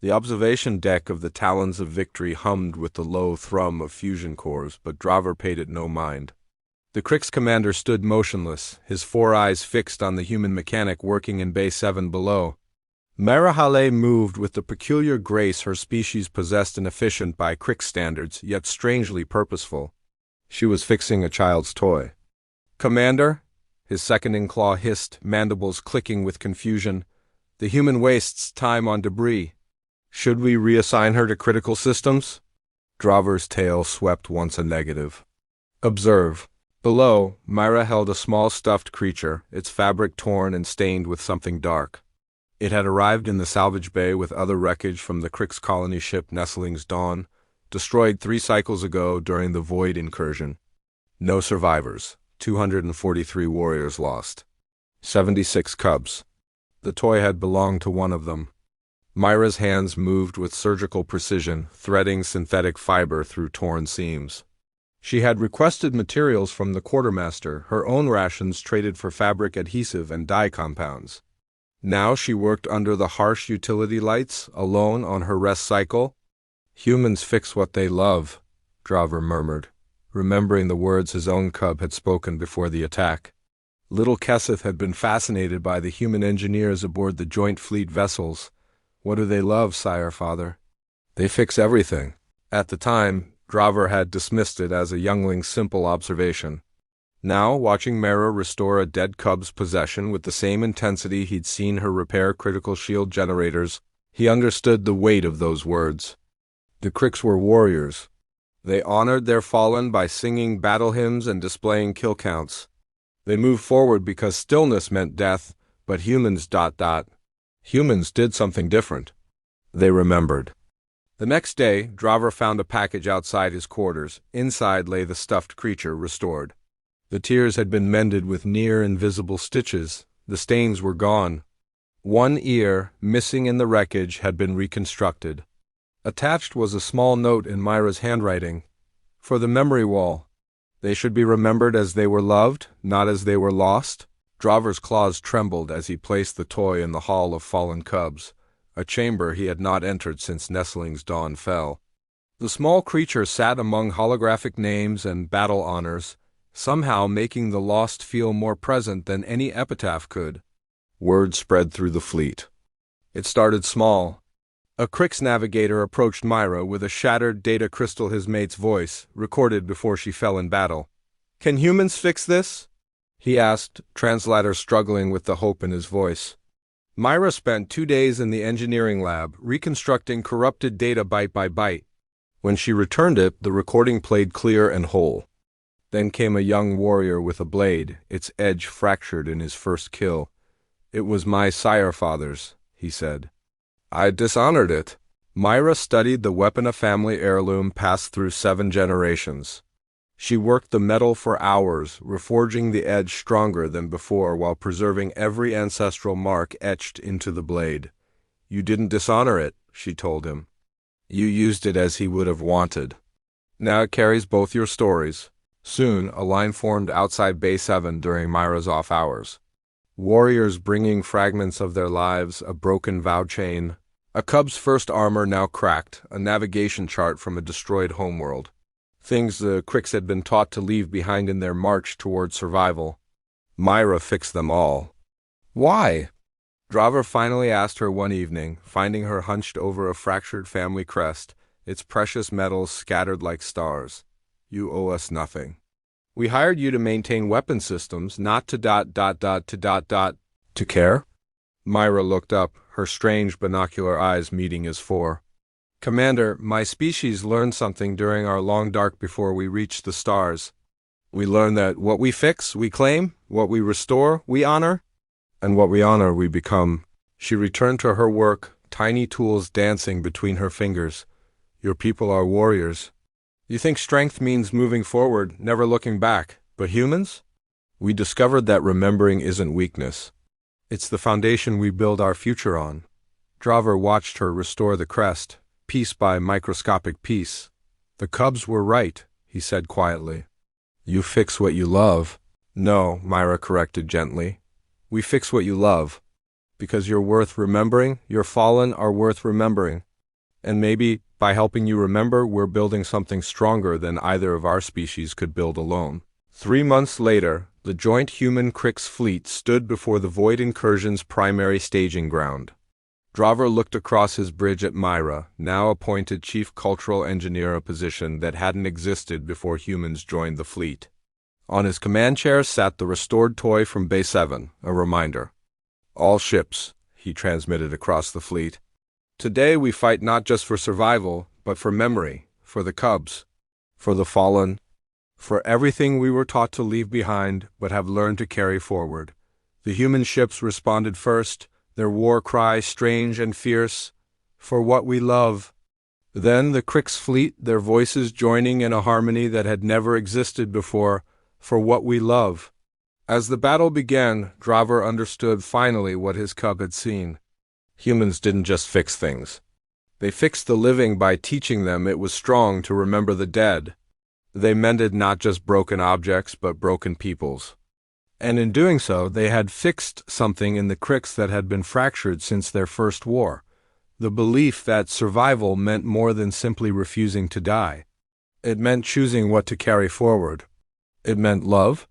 The observation deck of the Talons of Victory hummed with the low thrum of fusion cores, but Draver paid it no mind. The Kriegs commander stood motionless, his four eyes fixed on the human mechanic working in Bay 7 below. Mara Hale moved with the peculiar grace her species possessed and efficient by Krieg standards, yet strangely purposeful. She was fixing a child's toy. "Commander?" His seconding claw hissed, mandibles clicking with confusion. "The human wastes time on debris. Should we reassign her to critical systems?" Draver's tail swept once a negative. "Observe." Below, Myra held a small stuffed creature, its fabric torn and stained with something dark. It had arrived in the salvage bay with other wreckage from the Kriegs colony ship Nestling's Dawn, destroyed 3 cycles ago during the Void incursion. No survivors, 243 warriors lost. 76 cubs. The toy had belonged to one of them. Myra's hands moved with surgical precision, threading synthetic fiber through torn seams. She had requested materials from the quartermaster, her own rations traded for fabric adhesive and dye compounds. Now she worked under the harsh utility lights, alone on her rest cycle. "Humans fix what they love," Draver murmured, remembering the words his own cub had spoken before the attack. Little Kesseth had been fascinated by the human engineers aboard the Joint Fleet vessels. "What do they love, sire father?" "They fix everything." At the time, Draver had dismissed it as a youngling's simple observation. Now, watching Mara restore a dead cub's possession with the same intensity he'd seen her repair critical shield generators, he understood the weight of those words. The Kriegs were warriors. They honored their fallen by singing battle hymns and displaying kill counts. They moved forward because stillness meant death, but humans ... Humans did something different. They remembered. The next day, Draver found a package outside his quarters. Inside lay the stuffed creature, restored. The tears had been mended with near-invisible stitches. The stains were gone. One ear, missing in the wreckage, had been reconstructed. Attached was a small note in Myra's handwriting. "For the memory wall. They should be remembered as they were loved, not as they were lost." Draver's claws trembled as he placed the toy in the Hall of Fallen Cubs, a chamber he had not entered since Nestling's Dawn fell. The small creature sat among holographic names and battle honors, somehow making the lost feel more present than any epitaph could. Word spread through the fleet. It started small. A Kriegs navigator approached Myra with a shattered data crystal his mate's voice, recorded before she fell in battle. "Can humans fix this?" he asked, translator struggling with the hope in his voice. Myra spent 2 days in the engineering lab, reconstructing corrupted data byte by byte. When she returned it, the recording played clear and whole. Then came a young warrior with a blade, its edge fractured in his first kill. "It was my sire father's," he said. "I dishonored it." Myra studied the weapon a family heirloom passed through 7 generations. She worked the metal for hours, reforging the edge stronger than before while preserving every ancestral mark etched into the blade. "You didn't dishonor it," she told him. "You used it as he would have wanted. Now it carries both your stories." Soon, a line formed outside Bay 7 during Myra's off hours. Warriors bringing fragments of their lives, a broken vow chain, a cub's first armor now cracked, a navigation chart from a destroyed homeworld. Things the Kriegs had been taught to leave behind in their march toward survival. Myra fixed them all. "Why?" Draver finally asked her one evening, finding her hunched over a fractured family crest, its precious metals scattered like stars. "You owe us nothing. We hired you to maintain weapon systems, not to ... To care?" Myra looked up, her strange binocular eyes meeting his four. "Commander, my species learned something during our long dark before we reached the stars. We learned that what we fix, we claim, what we restore, we honor, and what we honor, we become." She returned to her work, tiny tools dancing between her fingers. "Your people are warriors. You think strength means moving forward, never looking back, but humans? We discovered that remembering isn't weakness. It's the foundation we build our future on." Draver watched her restore the crest, piece by microscopic piece. "The cubs were right," he said quietly. "You fix what you love." "No," Myra corrected gently. "We fix what you love. Because you're worth remembering, your fallen are worth remembering. And maybe, by helping you remember, we're building something stronger than either of our species could build alone. 3 months later, the joint human-Crix fleet stood before the Void Incursion's primary staging ground. Draver looked across his bridge at Myra, now appointed Chief Cultural Engineer, a position that hadn't existed before humans joined the fleet. On his command chair sat the restored toy from Bay 7, a reminder. "All ships," he transmitted across the fleet. "Today we fight not just for survival, but for memory, for the cubs, for the fallen, for everything we were taught to leave behind but have learned to carry forward." The human ships responded first, their war cry strange and fierce, "For what we love." Then the Crix fleet, their voices joining in a harmony that had never existed before, "For what we love." As the battle began, Draver understood finally what his cub had seen. Humans didn't just fix things. They fixed the living by teaching them it was strong to remember the dead. They mended not just broken objects, but broken peoples. And in doing so, they had fixed something in the Crix that had been fractured since their first war. The belief that survival meant more than simply refusing to die. It meant choosing what to carry forward. It meant love,